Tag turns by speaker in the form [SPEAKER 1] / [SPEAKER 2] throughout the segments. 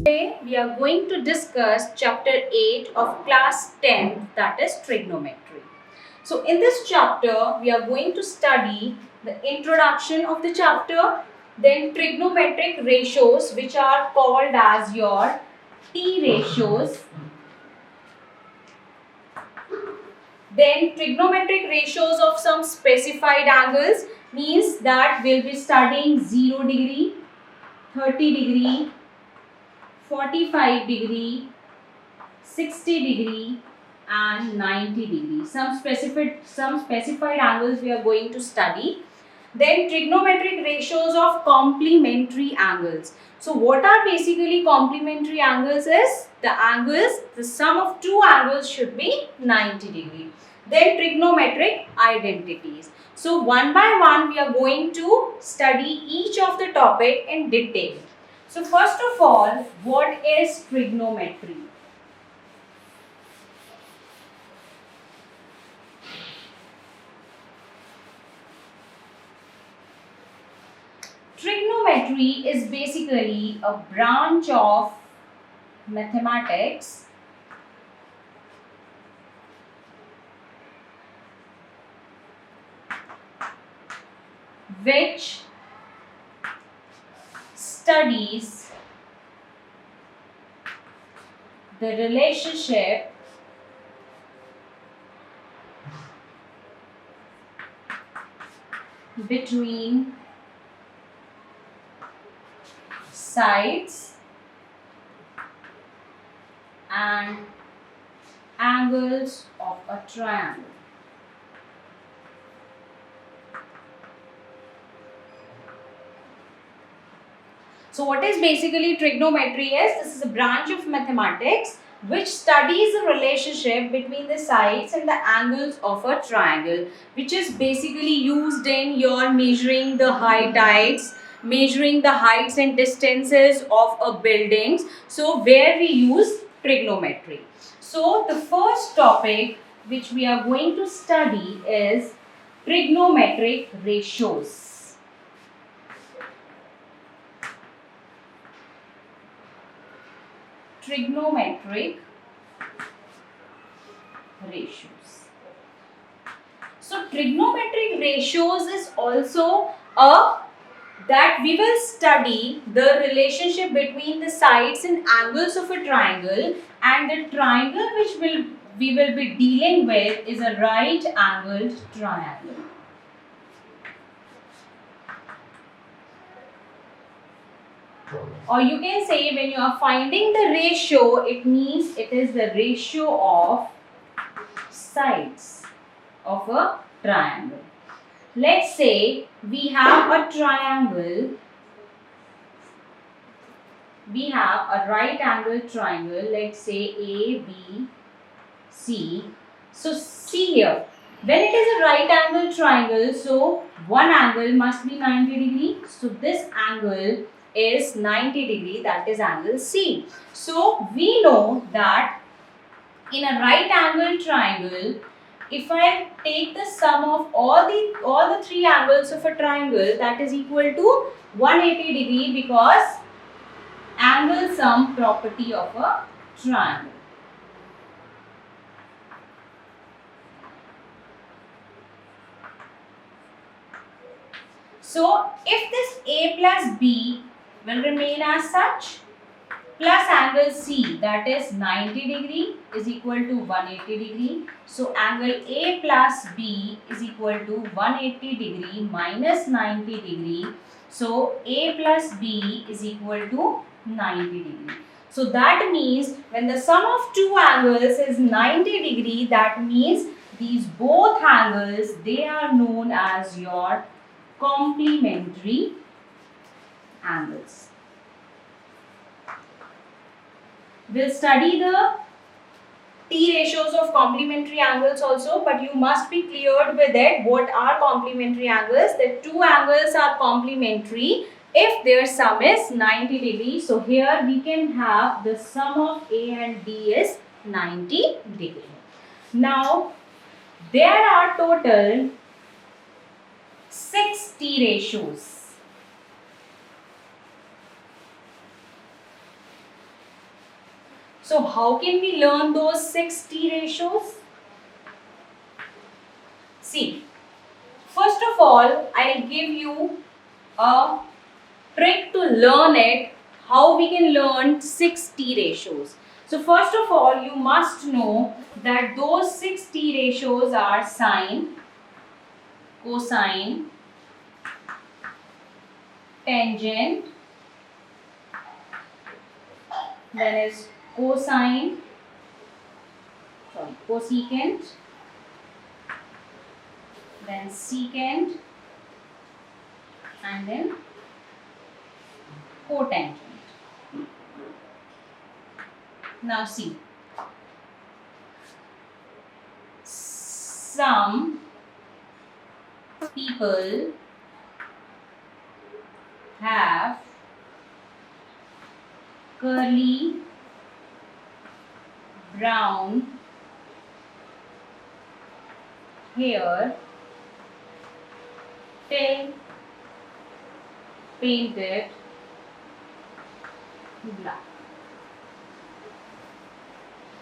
[SPEAKER 1] Today we are going to discuss chapter 8 of class 10, that is trigonometry. So in this chapter we are going to study the introduction of the chapter, then trigonometric ratios which are called as your T ratios, then trigonometric ratios of some specified angles, means that we'll be studying 0 degree, 30 degree, 45 degree, 60 degree and 90 degree. Some specified angles we are going to study. Then trigonometric ratios of complementary angles. So what are basically complementary angles is the sum of two angles should be 90 degree. Then trigonometric identities. So one by one we are going to study each of the topic in detail. So first of all, what is trigonometry? Trigonometry is basically a branch of mathematics which studies the relationship between sides and angles of a triangle. So what is basically trigonometry is, this is a branch of mathematics which studies the relationship between the sides and the angles of a triangle, which is basically used in your measuring the heights, measuring the heights and distances of a buildings. So where we use trigonometry. So the first topic which we are going to study is trigonometric ratios. Trigonometric ratios. So trigonometric ratios is also that we will study the relationship between the sides and angles of a triangle, and the triangle which we will be dealing with is a right angled triangle. Or you can say, when you are finding the ratio, it means it is the ratio of sides of a triangle. Let's say we have a triangle, we have a right angle triangle, let's say A, B, C. So see here, when it is a right angle triangle, so one angle must be 90 degree. So this angle is 90 degree, that is angle C. So we know that in a right angle triangle, if I take the sum of all the three angles of a triangle, that is equal to 180 degree, because angle sum property of a triangle. So if this A plus B will remain as such, plus angle C, that is 90 degree, is equal to 180 degree. So angle A plus B is equal to 180 degree minus 90 degree. So A plus B is equal to 90 degree. So that means when the sum of two angles is 90 degree, that means these both angles, they are known as your complementary angles. We'll study the T ratios of complementary angles also, but you must be cleared with it. What are complementary angles? The two angles are complementary if their sum is 90 degrees. So here we can have the sum of A and D is 90 degree. Now there are total 6 T ratios. So how can we learn those 6 T ratios? See, first of all, I'll give you a trick to learn it, how we can learn 6 T ratios. So first of all, you must know that those 6 T ratios are sine, cosine, tangent, then is cosecant, then secant, and then cotangent. Now see, some people have curly brown hair till painted black.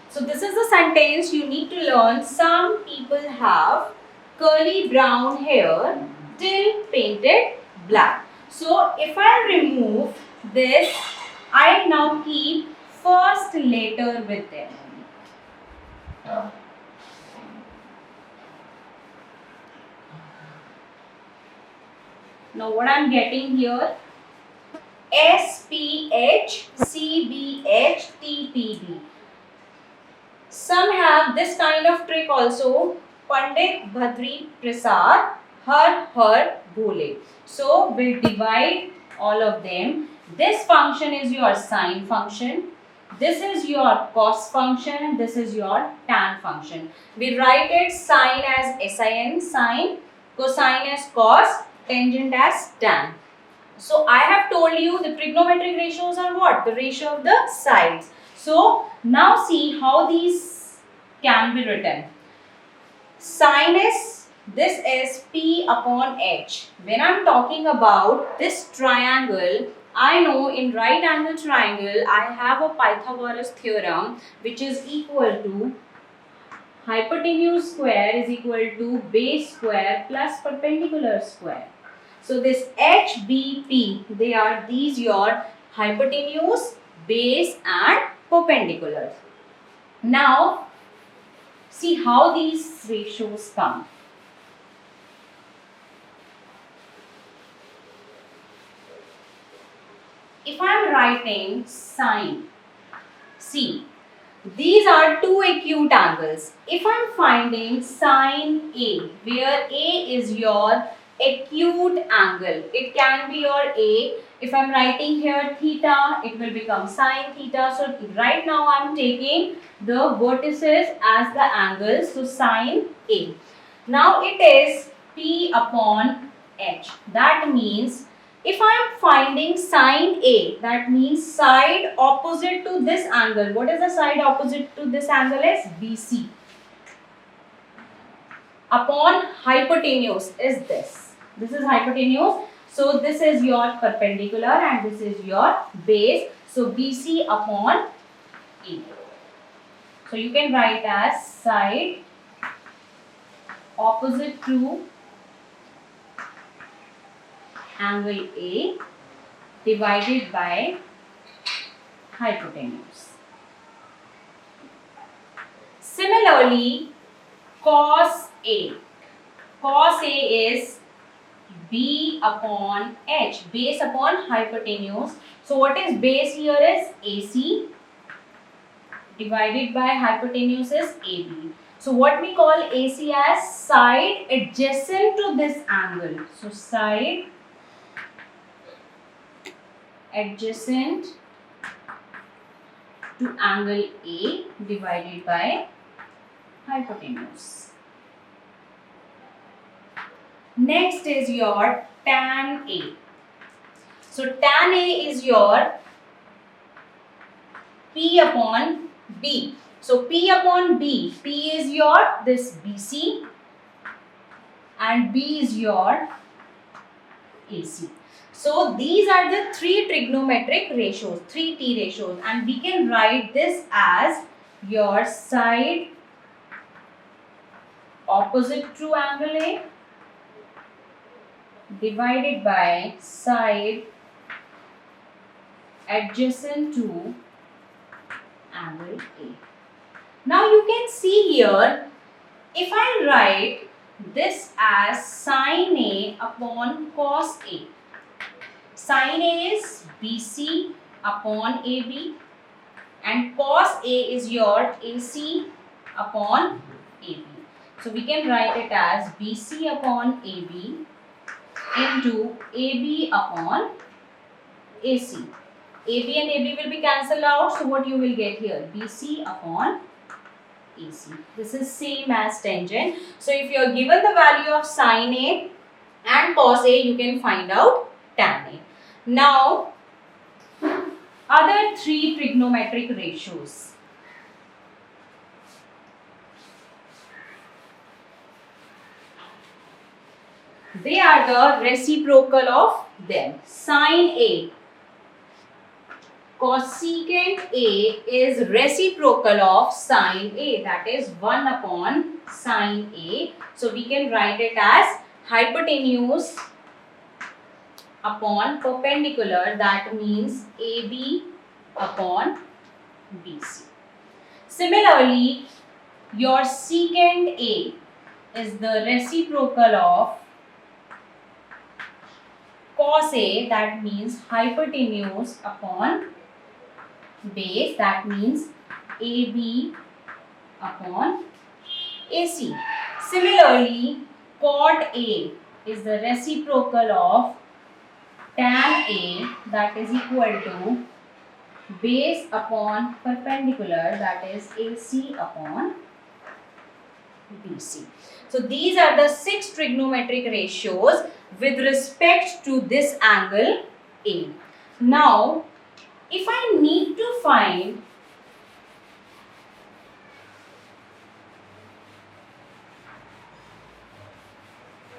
[SPEAKER 1] So this is the sentence you need to learn. Some people have curly brown hair till painted black. So if I remove this, I now keep first letter with them. Now what I am getting here? SPH, CBH, TPB. Some have this kind of trick also. Pandit Bhadri Prasad, Har Bhole. So we divide all of them. This function is your sine function. This is your cos function. This is your tan function. We write it sine as sin, sine, cosine as cos, tangent as tan. So I have told you the trigonometric ratios are what? The ratio of the sides. So now see how these can be written. Sine is, this is P upon H. When I am talking about this triangle, I know in right angle triangle I have a Pythagoras theorem which is equal to hypotenuse square is equal to base square plus perpendicular square. So this HBP, they are these your hypotenuse, base and perpendicular. Now see how these ratios come. If I am writing sine, see, these are two acute angles. If I am finding sine A, where A is your acute angle, it can be your A. If I am writing here theta, it will become sine theta. So right now I am taking the vertices as the angles, so sine A. Now it is P upon H. That means if I am finding sine A, that means side opposite to this angle. What is the side opposite to this angle is BC. Upon hypotenuse is this. This is hypotenuse. So this is your perpendicular and this is your base. So BC upon A. So you can write as side opposite to angle A divided by hypotenuse. Similarly, cos A. Cos A is B upon H, base upon hypotenuse. So what is base here is AC divided by hypotenuse is AB. So what we call AC as side adjacent to this angle. So side adjacent to angle A divided by hypotenuse. Next is your tan A. So tan A is your P upon B. So P upon B, P is your this BC and B is your AC. So these are the three trigonometric ratios, 3T ratios, and we can write this as your side opposite to angle A divided by side adjacent to angle A. Now you can see here, if I write this as sin A upon cos A, sin A is BC upon AB and cos A is your AC upon AB. So we can write it as BC upon AB into AB upon AC. AB and AB will be cancelled out. So what you will get here? BC upon AC. This is same as tangent. So if you are given the value of sin A and cos A, you can find out tan A. Now, other three trigonometric ratios. They are the reciprocal of them. Sin A, cosecant A is reciprocal of sin A, that is 1 upon sin A. So we can write it as hypotenuse upon perpendicular, that means AB upon BC. Similarly, your secant A is the reciprocal of cos A, that means hypotenuse upon base, that means AB upon AC. Similarly, cot A is the reciprocal of tan A, that is equal to base upon perpendicular, that is AC upon BC. So these are the 6 trigonometric ratios with respect to this angle A. Now, if I need to find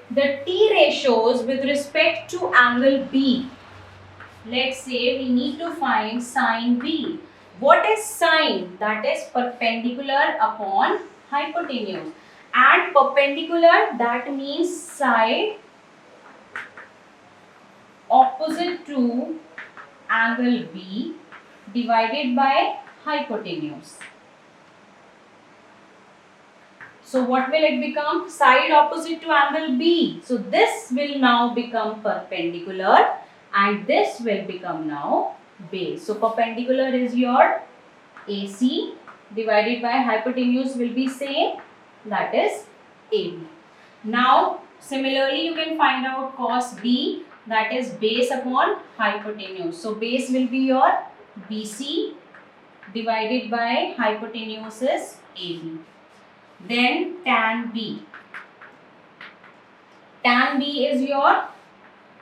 [SPEAKER 1] the T ratios with respect to angle B, let's say we need to find sin B. What is sin? That is perpendicular upon hypotenuse. And perpendicular, that means side opposite to angle B divided by hypotenuse. So what will it become? Side opposite to angle B. So this will now become perpendicular and this will become now base. So perpendicular is your AC divided by hypotenuse will be same, that is AB. Now similarly you can find out cos B, that is base upon hypotenuse. So base will be your BC divided by hypotenuse is AB. Then tan B. Tan B is your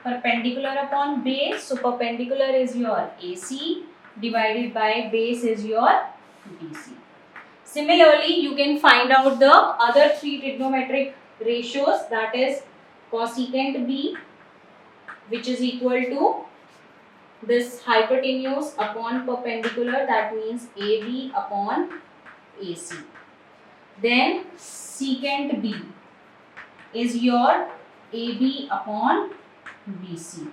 [SPEAKER 1] perpendicular upon base. So perpendicular is your AC divided by base is your BC. Similarly, you can find out the other 3 trigonometric ratios, that is cosecant B, which is equal to this hypotenuse upon perpendicular, that means AB upon AC. Then secant B is your AB upon BC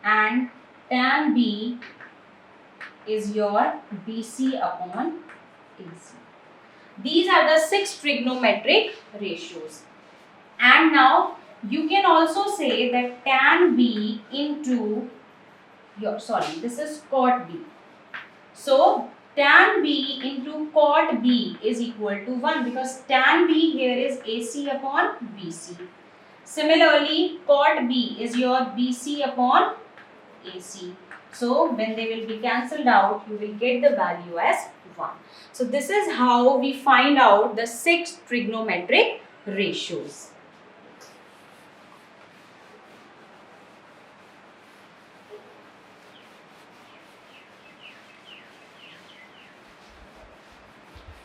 [SPEAKER 1] and tan B is your BC upon AC. These are the 6 trigonometric ratios. And now you can also say that tan B into your, this is cot B. So tan B into cot B is equal to 1 because tan B here is AC upon BC. Similarly, cot B is your BC upon AC. So when they will be cancelled out, you will get the value as 1. So this is how we find out the 6 trigonometric ratios.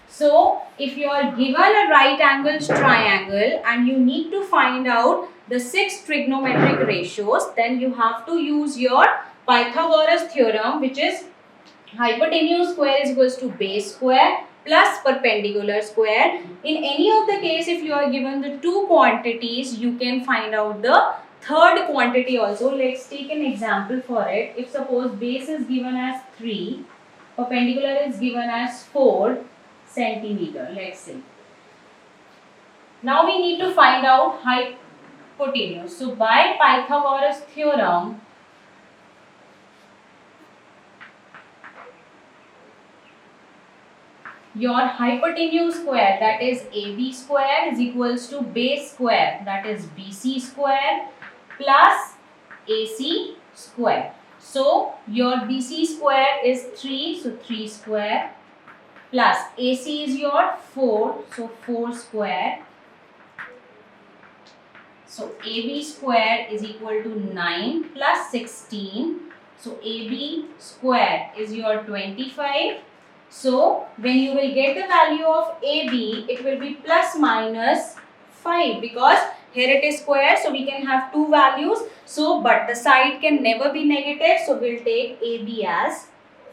[SPEAKER 1] So if you are given a right angled triangle and you need to find out the 6 trigonometric ratios, then you have to use your Pythagoras theorem, which is hypotenuse square is equals to base square plus perpendicular square. In any of the case, if you are given the two quantities, you can find out the third quantity also. Let's take an example for it. If suppose base is given as 3, perpendicular is given as 4 centimeter, let's say. Now we need to find out hypotenuse. So by Pythagoras theorem, your hypotenuse square, that is AB square, is equals to base square, that is BC square, plus AC square. So your BC square is 3, so 3 square, plus AC is your 4, so 4 square. So AB square is equal to 9 plus 16. So AB square is your 25. So when you will get the value of AB, it will be plus minus 5, because here it is square, so we can have two values. So but the side can never be negative, so we'll take AB as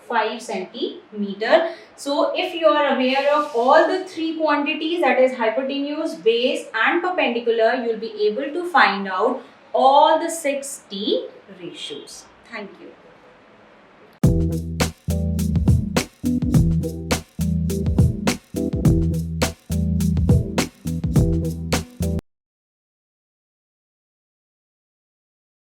[SPEAKER 1] 5 centimeter. So if you are aware of all the three quantities, that is hypotenuse, base and perpendicular, you will be able to find out all the 6 T ratios. Thank you.